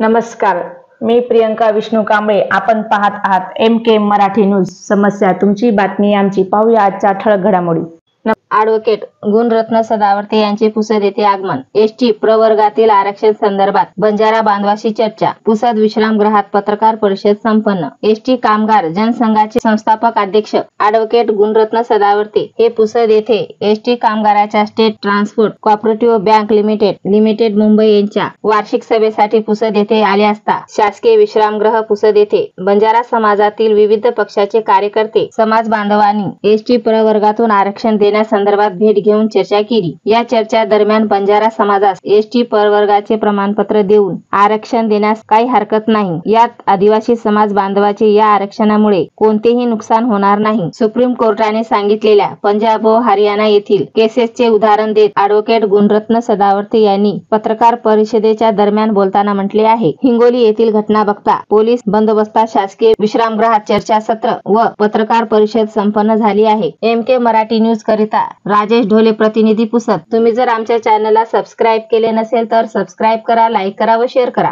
नमस्कार, मी प्रियंका विष्णू कांबळे. आपण पाहत आहात MK मराठी न्यूज. समस्या तुमची, बातमी आमची. पाहूया आजच्या ठळक घडामोडी. ॲडव्होकेट गुणरत्न सदावर्ते यांचे पुसद येथे आगमन. एसटी प्रवर्गातील आरक्षण संदर्भात बंजारा बांधवाशी चर्चा. पुसद विश्रामगृहात पत्रकार परिषद संपन्न. एसटी कामगार जनसंघाचे संस्थापक अध्यक्ष ॲडव्होकेट गुणरत्न सदावर्ते हे पुसद येथे एसटी कामगाराच्या state transport cooperative bank limited Mumbai यांच्या वार्षिक सभेसाठी पुसद येथे आले असता शासकीय विश्रामगृह पुसद येथे बंजारा समाजातील विविध पक्षाचे कार्यकर्ते, समाज बांधवांनी एसटी प्रवर्गातून आरक्षण देण्यास संदर्भात भेट घेऊन चर्चा केली. या चर्चा दरम्यान बंजारा समाजास एसटी प्रवर्गाचे प्रमाणपत्र देऊन आरक्षण देण्यास काही हरकत नाही. यात आदिवासी समाज बांधवाचे या आरक्षणामुळे कोणतेही नुकसान होणार नाही. सुप्रीम कोर्टाने सांगितलेल्या पंजाब व हरियाणा येथील केसेसचे उदाहरण देत ॲडव्होकेट गुणरत्न सदावर्ते यांनी पत्रकार परिषदेच्या दरम्यान बोलताना म्हटले आहे. हिंगोली येथील घटना बघता पोलीस बंदोबस्तात शासकीय विश्रामगृहात चर्चासत्र व पत्रकार परिषद संपन्न झाली आहे. MK मराठी न्यूज करिता राजेश ढोले, प्रतिनिधी पुसद. तुम्ही जर आमच्या चॅनलला सबस्क्राईब केले नसेल तर सबस्क्राईब करा, लाईक करा व शेअर करा.